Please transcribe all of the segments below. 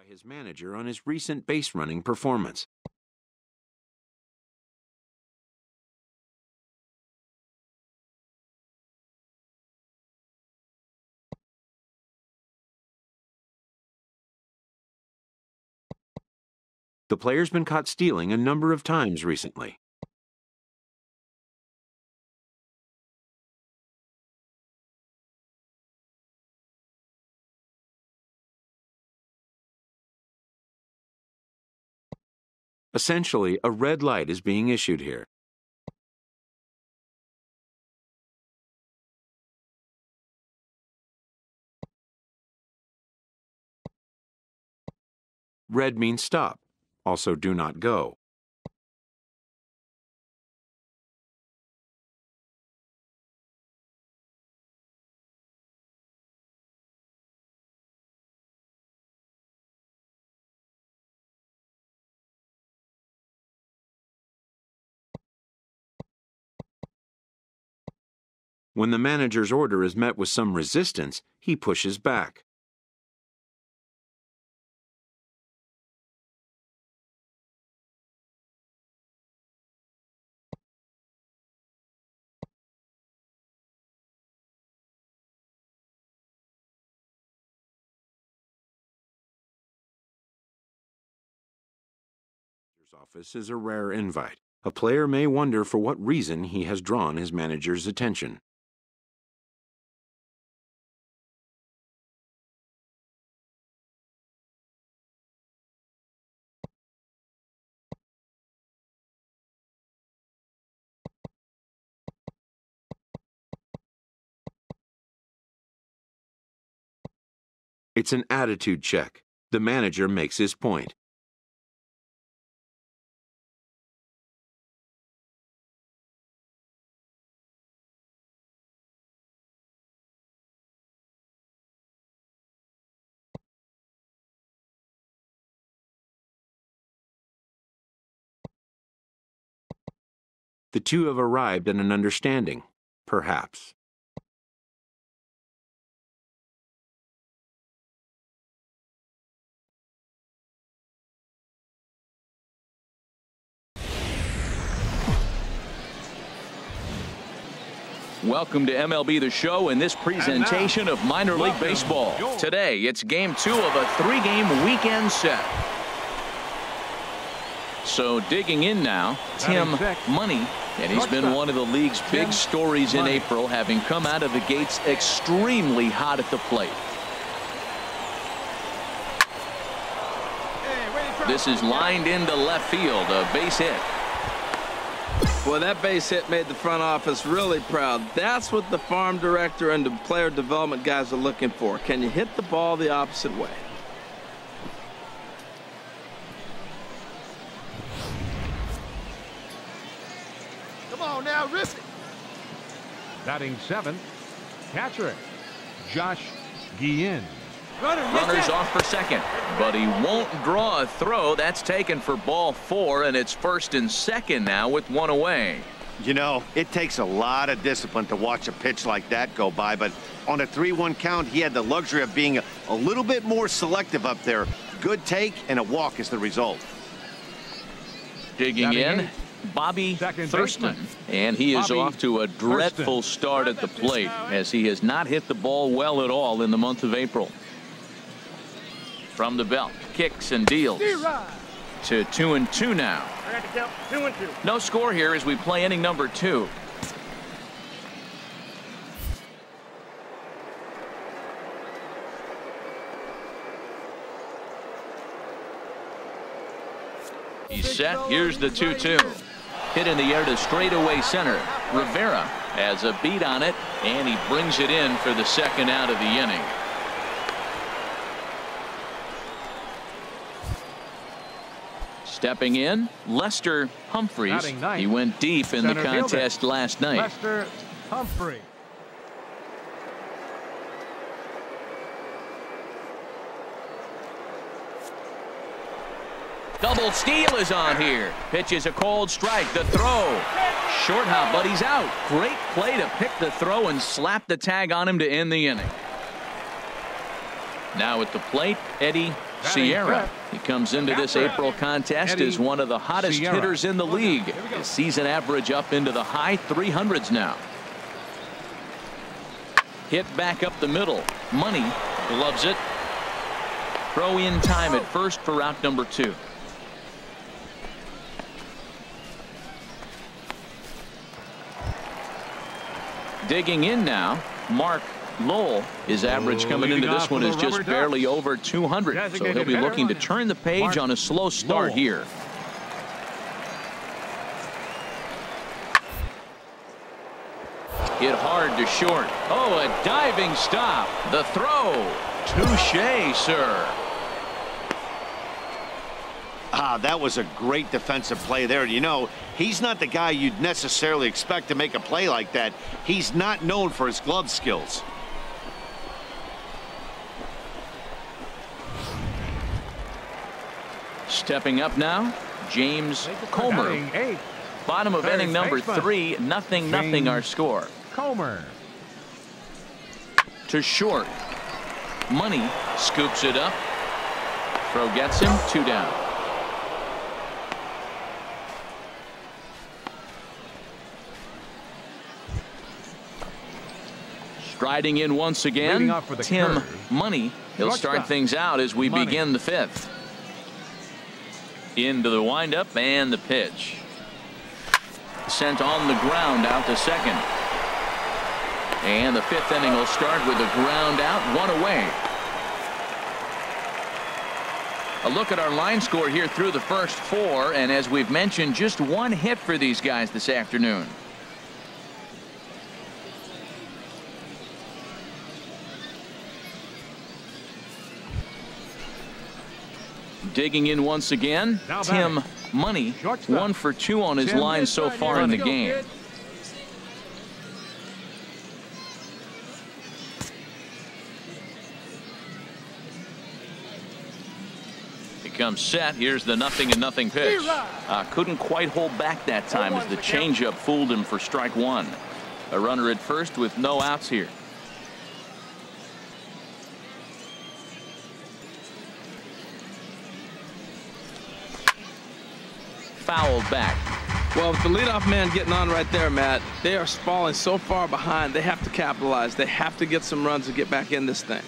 his manager on his recent base running performance. The player's been caught stealing a number of times recently. Essentially, a red light is being issued here. Red means stop. Also, do not go. When the manager's order is met with some resistance, he pushes back. Office is a rare invite. A player may wonder for what reason he has drawn his manager's attention. It's an attitude check. The manager makes his point. The two have arrived at an understanding, perhaps. Welcome to MLB The Show and this presentation of minor league baseball. Today, it's game 2 of a 3-game weekend set. So digging in now, Tim Money, and he's been one of the league's big stories in April, having come out of the gates extremely hot at the plate. This is lined into left field, a base hit. Well, that base hit made the front office really proud. That's what the farm director and the player development guys are looking for. Can you hit the ball the opposite way? Come on now, risk it. Batting 7th, catcher, Josh Guillen. Runner's off for second, but he won't draw a throw. That's taken for ball 4, and it's first and second now with 1 away. You know, it takes a lot of discipline to watch a pitch like that go by, but on a 3-1 count, he had the luxury of being a little bit more selective up there. Good take, and a walk is the result. Digging in, Bobby Thurston, and he is off to a dreadful start at the plate as he has not hit the ball well at all in the month of April. From the belt, kicks and deals to 2-2 now. No score here as we play inning number 2. He's set. Here's the 2-2. Hit in the air to straightaway center. Rivera has a beat on it, and he brings it in for the second out of the inning. Stepping in, Lester Humphreys. He went deep in the contest last night. Lester Humphrey. Double steal is on here. Pitch is a cold strike. The throw. Short hop, but he's out. Great play to pick the throw and slap the tag on him to end the inning. Now at the plate, Eddie Sierra. He comes into this April contest as one of the hottest hitters in the league. His season average up into the high 300s now. Hit back up the middle. Money gloves it. Throw in time at first for out number 2. Digging in now, Mark Lowell. His average coming into this one is just barely over 200. So he'll be looking to turn the page on a slow start here. Hit hard to short. Oh, a diving stop. The throw. Touche, sir. That was a great defensive play there. You know, he's not the guy you'd necessarily expect to make a play like that. He's not known for his glove skills. Stepping up now, James Comer. Bottom of inning number 3, nothing our score. Comer. To short. Money scoops it up. Throw gets him, 2 down. Striding in once again, Tim Money. He'll start things out as we begin the 5th. Into the windup and the pitch. Sent on the ground out to second. And the 5th inning will start with a ground out, 1 away. A look at our line score here through the first 4, and as we've mentioned, just 1 hit for these guys this afternoon. Digging in once again, Tim Money, 1 for 2 on his line so far in the game. Comes set. Here's the 0-0 pitch. Couldn't quite hold back that time as the changeup fooled him for strike 1. A runner at first with no outs here. Fouled back. Well, with the leadoff man getting on right there, Matt, they are falling so far behind. They have to capitalize. They have to get some runs to get back in this thing.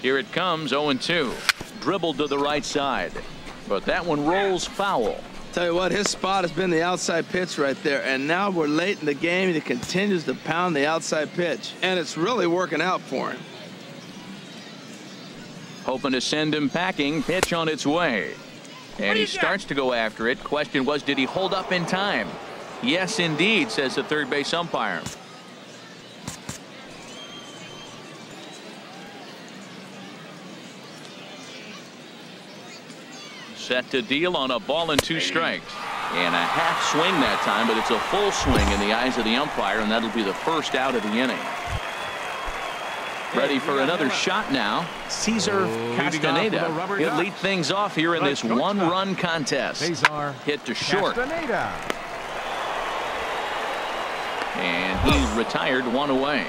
Here it comes, 0-2. Dribbled to the right side, but that one rolls foul. Tell you what, his spot has been the outside pitch right there, and now we're late in the game and he continues to pound the outside pitch, and it's really working out for him. Hoping to send him packing. Pitch on its way, and he starts to go after it. Question was, did he hold up in time? Yes, indeed, says the third base umpire. Set to deal on a ball and 2 strikes. And a half swing that time, but it's a full swing in the eyes of the umpire, and that'll be the first out of the inning. Ready for another shot now, Cesar Castaneda. He'll lead things off here in this 1-run contest. Hit to short. And he's retired, 1 away.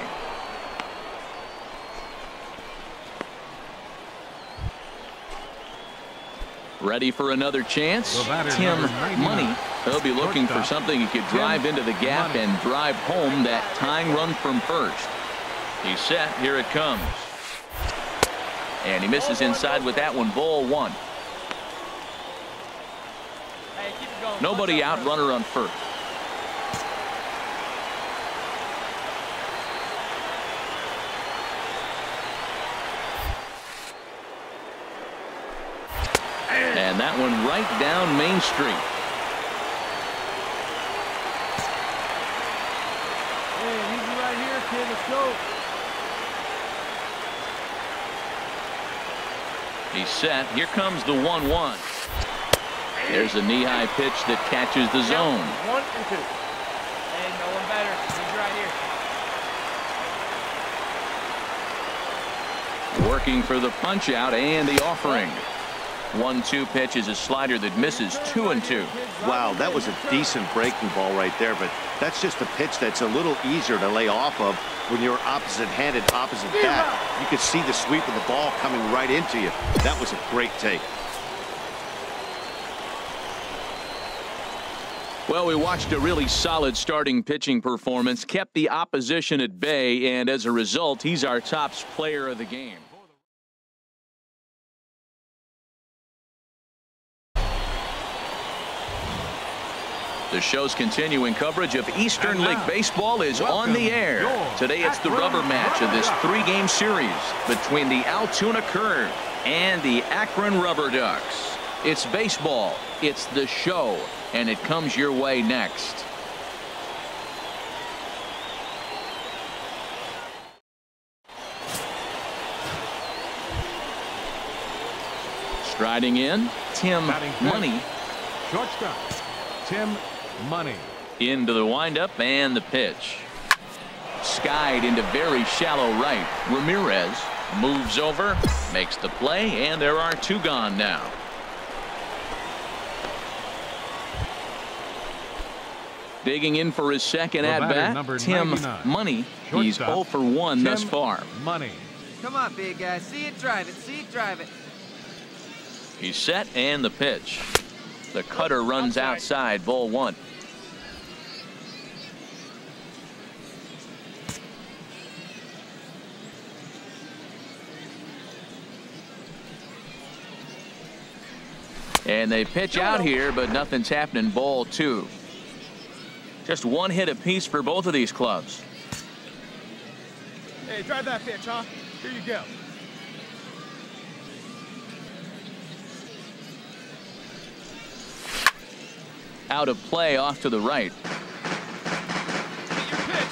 Ready for another chance. Tim Money. He'll be looking for something he could drive into the gap and drive home that tying run from first. He's set. Here it comes. And he misses inside with that one. Ball 1. Nobody out. Runner on first. And that one right down Main Street. Hey, easy right here, kid. Let's go. He's set. Here comes the 1-1. There's a knee-high pitch that catches the zone. 1 and 2. Hey, no one better. He's right here. Working for the punch out and the offering. 1-2 pitch is a slider that misses 2-2. Wow, that was a decent breaking ball right there, but that's just a pitch that's a little easier to lay off of when you're opposite-handed, opposite bat. You could see the sweep of the ball coming right into you. That was a great take. Well, we watched a really solid starting pitching performance, kept the opposition at bay, and as a result, he's our top player of the game. The show's continuing coverage of Eastern League Baseball is on the air. Today it's the rubber match of this 3-game series between the Altoona Curve and the Akron Rubber Ducks. It's baseball, it's the show, and it comes your way next. Striding in, Tim Money. Shortstop, Tim Money. Into the windup and the pitch. Skied into very shallow right. Ramirez moves over, makes the play, and there are 2 gone now. Digging in for his second at-bat, Tim Money. He's 0 for 1 thus far. Money. Come on, big guy. See it, drive it. See it, drive it. He's set and the pitch. The cutter runs outside, ball 1. And they pitch out here, but nothing's happening, ball 2. Just 1 hit apiece for both of these clubs. Hey, drive that pitch, huh? Here you go. Out of play off to the right. Your pitch.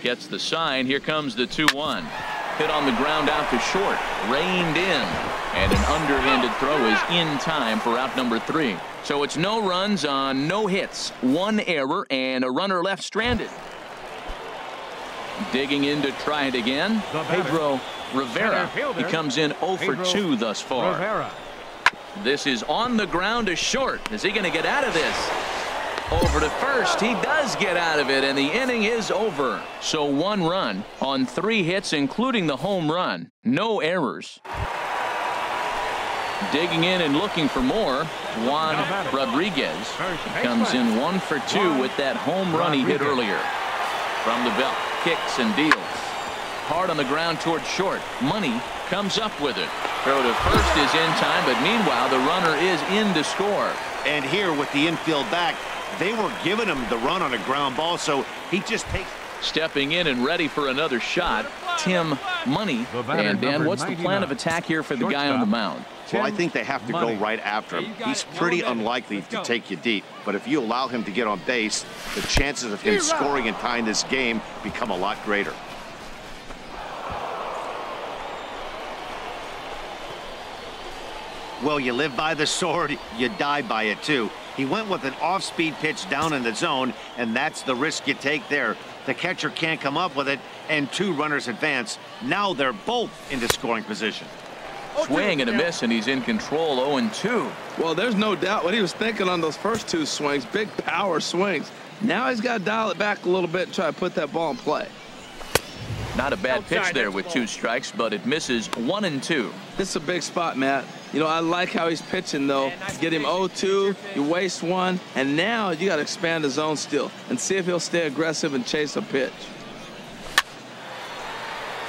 Gets the sign. Here comes the 2-1. Hit on the ground out to short. Reined in. And an underhanded throw is in time for out number 3. So it's no runs on no hits. 1 error and a runner left stranded. Digging in to try it again. Pedro Rivera. He comes in 0 for 2 thus far. This is on the ground to short. Is he going to get out of this? Over to first. He does get out of it, and the inning is over. So 1 run on 3 hits, including the home run. No errors. Digging in and looking for more, Juan Rodriguez. He comes in 1 for 2 with that home run he hit earlier. From the belt, kicks and deals. Hard on the ground toward short. Money comes up with it. Throw to first is in time, but meanwhile the runner is in to score. And here with the infield back, they were giving him the run on a ground ball, so he just takes. Stepping in and ready for another shot, Tim Money. And Dan, what's the plan of attack here for the guy on the mound? Well, I think they have to go right after him. He's pretty unlikely to take you deep, but if you allow him to get on base, the chances of him scoring and tying this game become a lot greater. Well, you live by the sword, you die by it too. He went with an off-speed pitch down in the zone, and that's the risk you take there. The catcher can't come up with it, and 2 runners advance. Now they're both into scoring position. Swing and a miss, and he's in control. 0-2. Well, there's no doubt what he was thinking on those first 2 swings. Big power swings. Now he's got to dial it back a little bit and try to put that ball in play. Not a bad pitch there with 2 strikes, but it misses 1-2. This is a big spot, Matt. You know, I like how he's pitching, though. Get him 0-2, you waste 1, and now you got to expand the zone still and see if he'll stay aggressive and chase a pitch.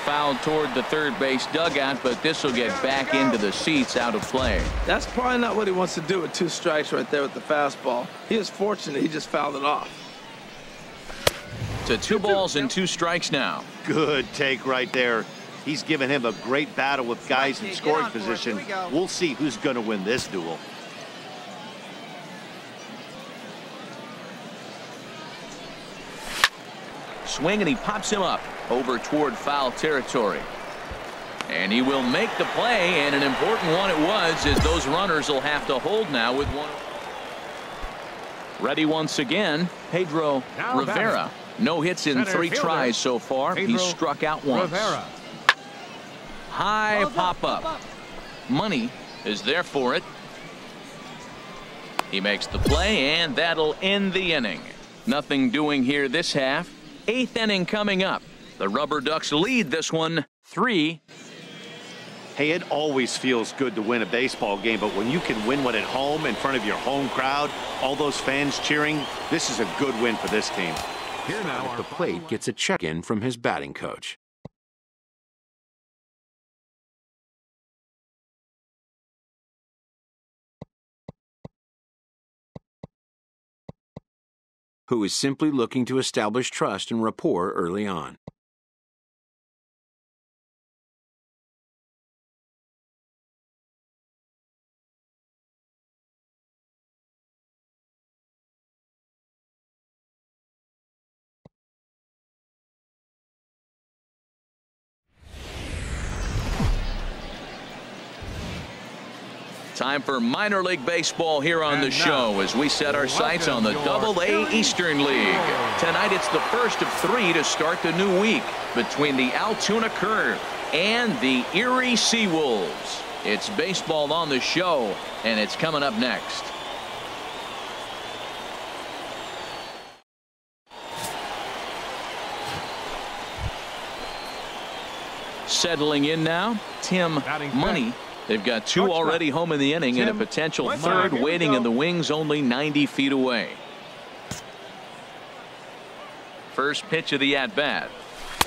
Fouled toward the third base dugout, but this will get back into the seats, out of play. That's probably not what he wants to do with 2 strikes right there with the fastball. He is fortunate he just fouled it off. To 2 balls and 2 strikes now. Good take right there. He's given him a great battle with guys in scoring position. We'll see who's going to win this duel. Swing, and he pops him up over toward foul territory. And he will make the play, and an important one it was, as those runners will have to hold now with 1. Ready once again, Pedro Rivera. No hits in 3 tries so far. He struck out once. Rivera. High pop-up. Money is there for it. He makes the play, and that'll end the inning. Nothing doing here this half. 8th inning coming up. The Rubber Ducks lead this one 3. Hey, it always feels good to win a baseball game, but when you can win one at home in front of your home crowd, all those fans cheering, this is a good win for this team. Here now at the plate gets a check-in from his batting coach. Who is simply looking to establish trust and rapport early on. Time for minor league baseball here on the show as we set our sights on the Double-A Eastern League. Tonight it's the first of 3 to start the new week between the Altoona Curve and the Erie Seawolves. It's baseball on the show, and it's coming up next. Settling in now, Tim Money. They've got 2 already home in the inning and a potential 3rd waiting in the wings only 90 feet away. First pitch of the at-bat.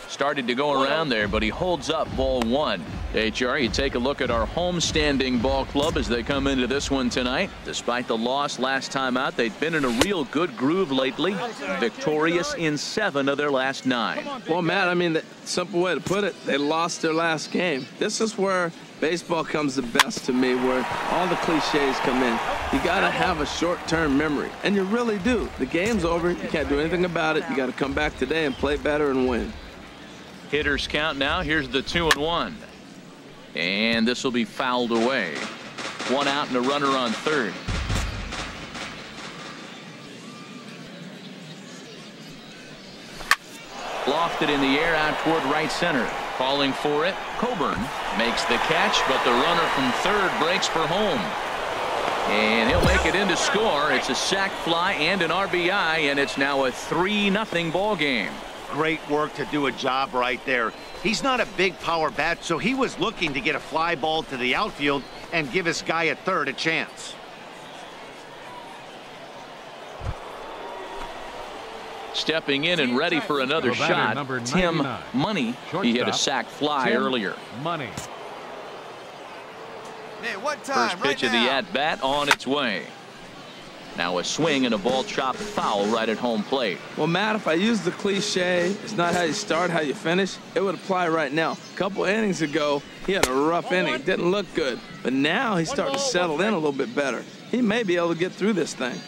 Started to go around there, but he holds up ball 1. HR, you take a look at our homestanding ball club as they come into this one tonight. Despite the loss last time out, they've been in a real good groove lately. Victorious in 7 of their last 9. Well, Matt, I mean, the simple way to put it, they lost their last game. This is where baseball comes the best to me, where all the cliches come in. You got to have a short-term memory, and you really do. The game's over. You can't do anything about it. You got to come back today and play better and win. Hitters count now. Here's the 2-1. And this will be fouled away. 1 out and a runner on 3rd. Lofted in the air out toward right center. Calling for it. Coburn makes the catch, but the runner from 3rd breaks for home. And he'll make it in to score. It's a sac fly and an RBI, and it's now a 3-0 ball game. Great work to do a job right there. He's not a big power bat, so he was looking to get a fly ball to the outfield and give his guy at 3rd a chance. Stepping in and ready for another shot, Tim Money. He hit a sac fly earlier. Money. Hey, what time? First pitch of the at-bat on its way. Now a swing and a ball chopped foul right at home plate. Well, Matt, if I use the cliche, it's not how you start, how you finish, it would apply right now. A couple innings ago, he had a rough inning. Didn't look good. But now he's starting to settle in a little bit better. He may be able to get through this thing.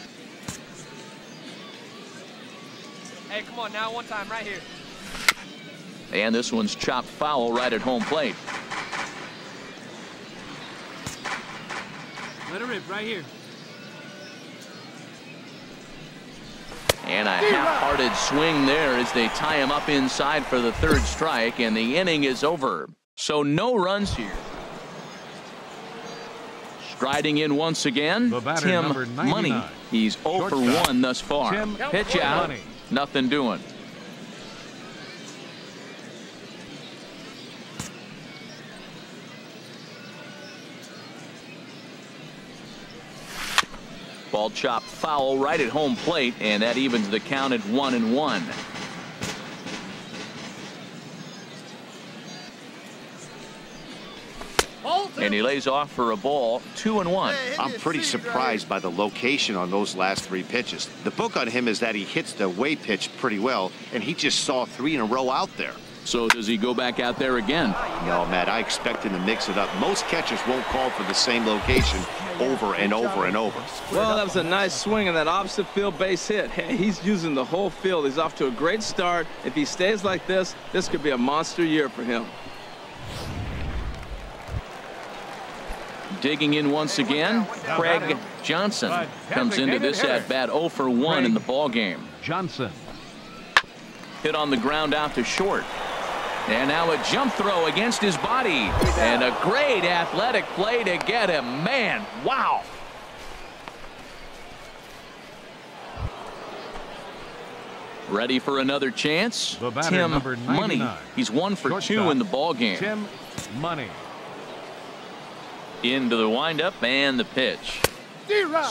Hey, come on now, one time right here. And this one's chopped foul right at home plate. Let her rip right here. And a half-hearted swing there as they tie him up inside for the 3rd strike, and the inning is over. So no runs here. Striding in once again, Tim Money. He's 0 for 1 thus far. Pitch out, nothing doing. Ball chopped foul right at home plate, and that evens the count at 1-1. And he lays off for a ball, 2-1. I'm pretty surprised by the location on those last 3 pitches. The book on him is that he hits the away pitch pretty well, and he just saw 3 in a row out there. So does he go back out there again? No, Matt, I expect him to mix it up. Most catchers won't call for the same location over and over and over. Well, that was a nice swing in that opposite field base hit. Hey, he's using the whole field. He's off to a great start. If he stays like this could be a monster year for him. Digging in once again, Craig Johnson comes into this at bat 0 for 1 in the ball game. Johnson. hit on the ground out to short. And now a jump throw against his body. And a great athletic play to get him. Man, wow. Ready for another chance? Tim Money. He's 1 for 2 in the ball game. Tim Money. Into the windup and the pitch.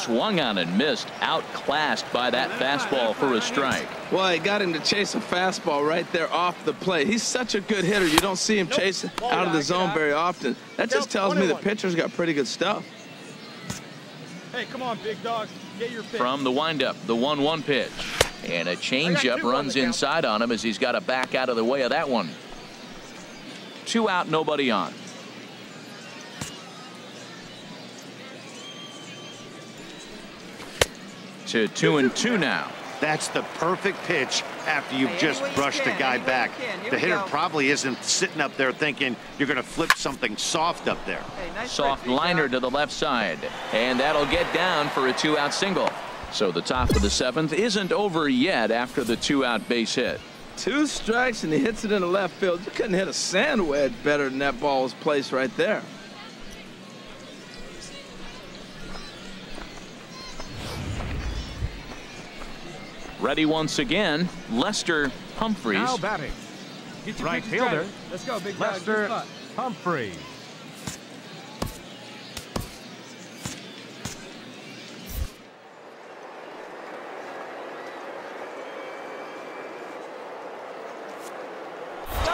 Swung on and missed. Outclassed by that fastball for a strike. Well, he got him to chase a fastball right there off the plate. He's such a good hitter. You don't see him chasing out of the zone very often. That just tells me the pitcher's got pretty good stuff. Hey, come on, big dog. Get your pitch. From the windup, the 1-1 pitch. And a changeup runs inside on him as he's got to back out of the way of that one. 2 out, nobody on. To 2-2 now. That's the perfect pitch after you've just brushed the guy back. The hitter probably isn't sitting up there thinking you're going to flip something soft up there. Soft liner to the left side. And that'll get down for a 2-out single. So the top of the 7th isn't over yet after the 2-out base hit. 2 strikes and he hits it in the left field. You couldn't hit a sand wedge better than that ball was placed right there. Ready once again, Lester Humphreys. Now batting. Right fielder. Let's go, big dog. Lester Humphreys.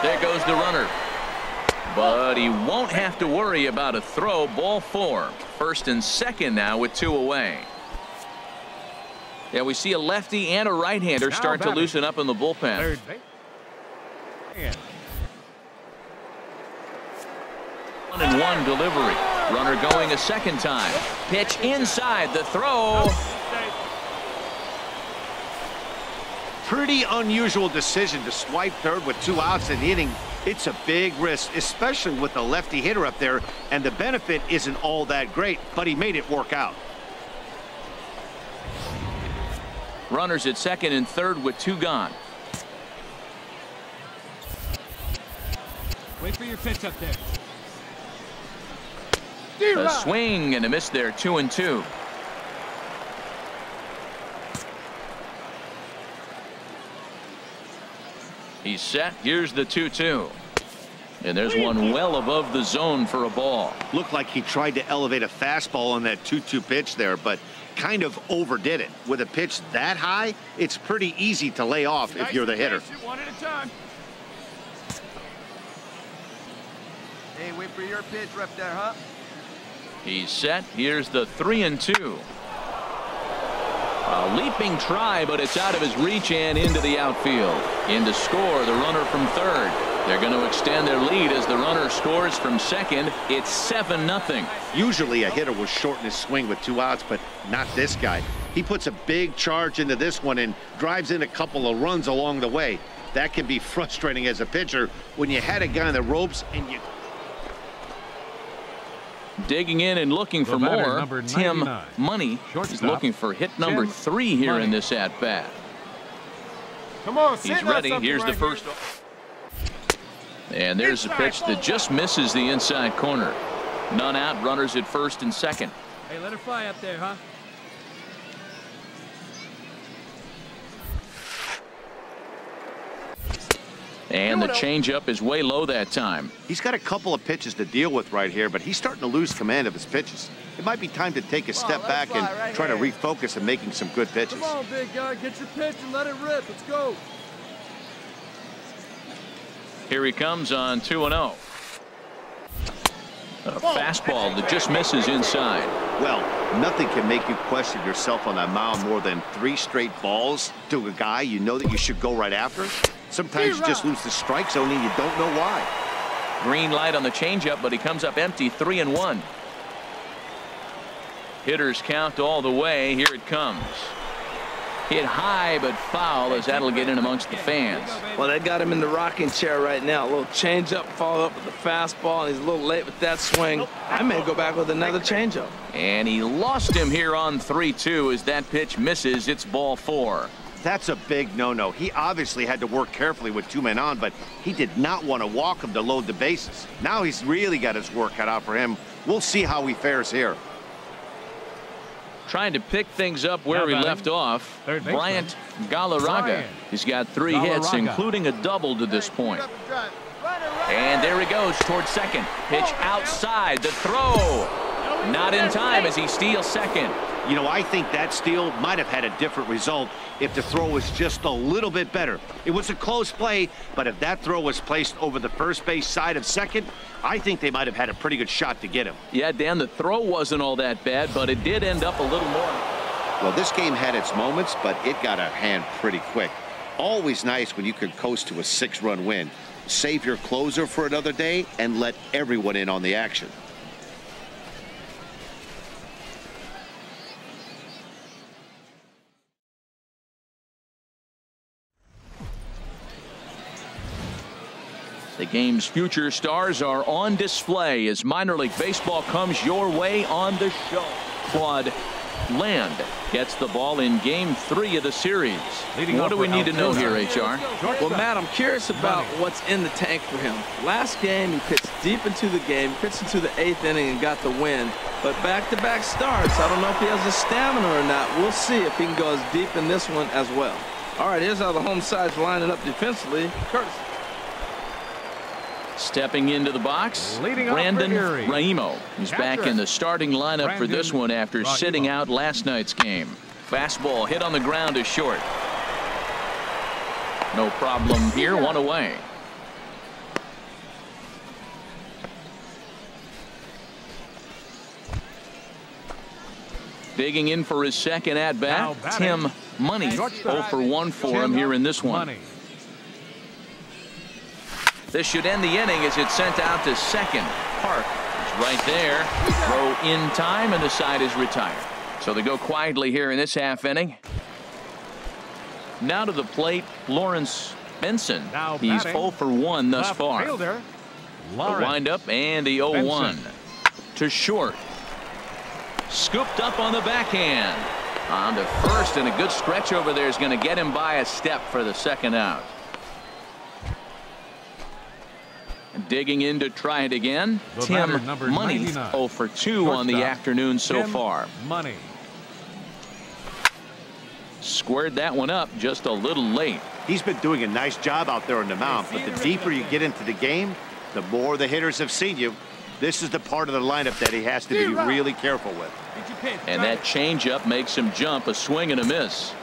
There goes the runner. But he won't have to worry about a throw. Ball 4. First and second now with 2 away. Yeah, we see a lefty and a right-hander start to loosen up in the bullpen. Third base. 1-1 delivery. Runner going a second time. Pitch inside the throw. Pretty unusual decision to swipe third with 2 outs in the inning. It's a big risk, especially with the lefty hitter up there, and the benefit isn't all that great, but he made it work out. Runners at second and third with 2 gone. Wait for your pitch up there. A swing and a miss there. 2-2. He's set. Here's the 2-2. And there's one well above the zone for a ball. Looked like he tried to elevate a fastball on that 2-2 pitch there, but kind of overdid it. With a pitch that high, it's pretty easy to lay off if you're the hitter. One at a time. Hey, wait for your pitch up there, huh? He's set. Here's the 3-2. A leaping try, but it's out of his reach and into the outfield. In to score, the runner from third. They're going to extend their lead as the runner scores from second. It's 7-0. Usually a hitter will shorten his swing with 2 outs, but not this guy. He puts a big charge into this one and drives in a couple of runs along the way. That can be frustrating as a pitcher when you had a guy on the ropes and you... Digging in and looking for more. Tim Money is looking for hit number 3 here in this at-bat. Come on, he's ready. Here's the first. And there's a pitch that just misses the inside corner. None out. Runners at first and second. Hey, let her fly up there, huh? And the changeup is way low that time. He's got a couple of pitches to deal with right here, but he's starting to lose command of his pitches. It might be time to take a step back and try to refocus on making some good pitches. Come on, big guy. Get your pitch and let it rip. Let's go. Here he comes on 2-0. A fastball that just misses inside. Well, nothing can make you question yourself on that mound more than 3 straight balls to a guy you know that you should go right after. Sometimes you just lose the strike zone and you don't know why. Green light on the changeup, but he comes up empty. 3-1. Hitters count all the way. Here it comes. Hit high but foul as that'll get in amongst the fans. Well, they got him in the rocking chair right now. A little changeup, follow up with the fastball, and he's a little late with that swing. I may go back with another changeup. And he lost him here on 3-2 as that pitch misses. It's ball 4. That's a big no-no. He obviously had to work carefully with 2 men on, but he did not want to walk him to load the bases. Now he's really got his work cut out for him. We'll see how he fares here. Trying to pick things up where he left off. Bryant Galarraga. He's got 3 hits, including a double to this point. And there he goes towards second. Pitch outside. The throw. Not in time as he steals second. You know, I think that steal might have had a different result if the throw was just a little bit better. It was a close play, but if that throw was placed over the first base side of second, I think they might have had a pretty good shot to get him. Yeah, Dan, the throw wasn't all that bad, but it did end up a little more. Well, this game had its moments, but it got out of hand pretty quick. Always nice when you can coast to a 6-run win. Save your closer for another day and let everyone in on the action. The game's future stars are on display as minor league baseball comes your way on the show. Claude Land gets the ball in game 3 of the series. What do we need to know here, HR? Well, Matt, I'm curious about what's in the tank for him. Last game, he pitched deep into the game, pitched into the 8th inning and got the win. But back-to-back starts, I don't know if he has the stamina or not. We'll see if he can go as deep in this one as well. All right, here's how the home side's lining up defensively. Curtis. Stepping into the box, Brandon Raimo. He's back in the starting lineup for this one after sitting out last night's game. Fastball hit on the ground is short. No problem here, 1 away. Digging in for his second at-bat, Tim Money. 0 for 1 for him here in this one. This should end the inning as it's sent out to second. Park is right there. Throw in time, and the side is retired. So they go quietly here in this half inning. Now to the plate, Lawrence Benson. He's 0 for 1 thus far. The windup and the 0-1 to short. Scooped up on the backhand. On to first, and a good stretch over there is going to get him by a step for the second out. Digging in to try it again. Tim Money 0 for 2 on the afternoon so far. Money. Squared that one up just a little late. He's been doing a nice job out there on the mound, but the deeper you get into the game, the more the hitters have seen you. This is the part of the lineup that he has to be really careful with. And that changeup makes him jump. A swing and a miss.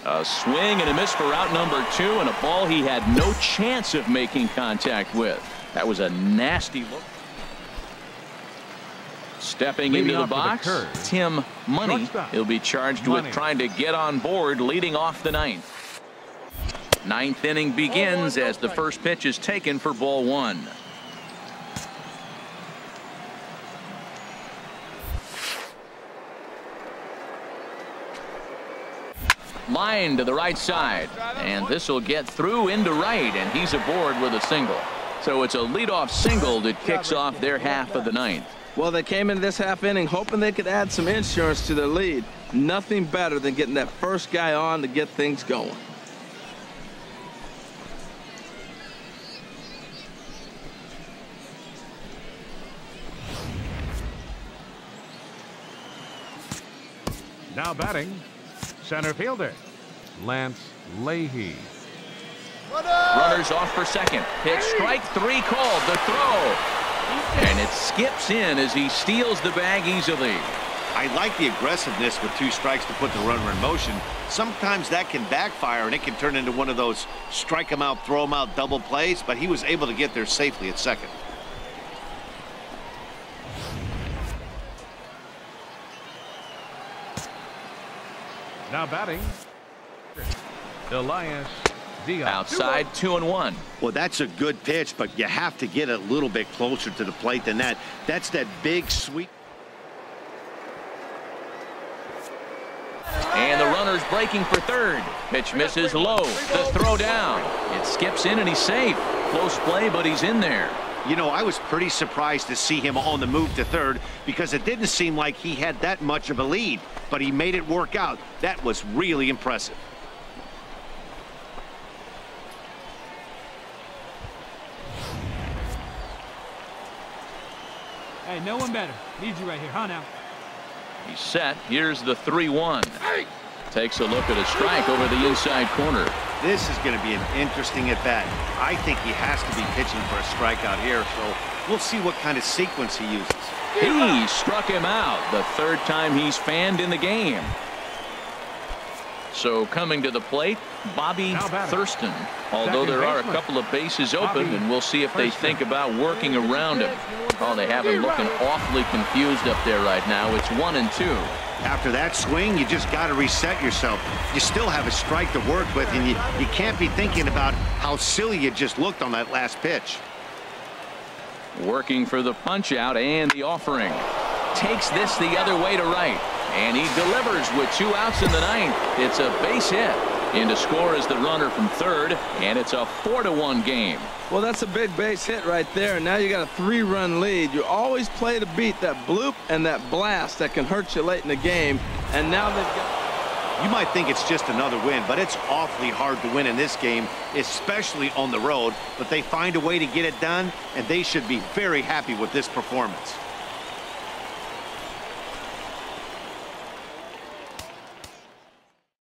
A swing and a miss for out number 2, and a ball he had no chance of making contact with. That was a nasty look. Stepping into the box, Tim Money. He'll be charged with trying to get on board leading off the 9th. 9th inning begins as the first pitch is taken for ball 1. Line to the right side, and this will get through into right, and he's aboard with a single. So it's a leadoff single that kicks off their half of the 9th. Well, they came into this half inning hoping they could add some insurance to their lead. Nothing better than getting that first guy on to get things going. Now batting, center fielder, Lance Leahy. Runners off for second. Pitch strike 3 called. The throw. And it skips in as he steals the bag easily. I like the aggressiveness with 2 strikes to put the runner in motion. Sometimes that can backfire and it can turn into one of those strike him out, throw him out double plays, but he was able to get there safely at second. Now batting, Elias Diaz. Outside 2-1. Well, that's a good pitch, but you have to get a little bit closer to the plate than that. That's that big sweep. And the runner's breaking for third. Pitch misses low. The throw down. It skips in and he's safe. Close play, but he's in there. You know, I was pretty surprised to see him on the move to third because it didn't seem like he had that much of a lead, but he made it work out. That was really impressive. Hey, no one better. Need you right here, huh, now? He's set. Here's the 3-1. Takes a look at a strike over the inside corner. This is going to be an interesting at-bat. I think he has to be pitching for a strikeout here, so we'll see what kind of sequence he uses. He struck him out the third time he's fanned in the game. So coming to the plate, Bobby Thurston. Although there are a couple of bases open, and we'll see if they think about working around him. Oh, they have him looking awfully confused up there right now. It's 1-2. After that swing, you just got to reset yourself. You still have a strike to work with, and you can't be thinking about how silly you just looked on that last pitch. Working for the punch out and the offering. Takes this the other way to right. And he delivers with 2 outs in the ninth. It's a base hit. In to score is the runner from third, and it's a 4-1 game. Well, that's a big base hit right there. Now you got a 3-run lead. You always play to beat that bloop and that blast that can hurt you late in the game. And now they've got... You might think it's just another win, but it's awfully hard to win in this game, especially on the road. But they find a way to get it done, and they should be very happy with this performance.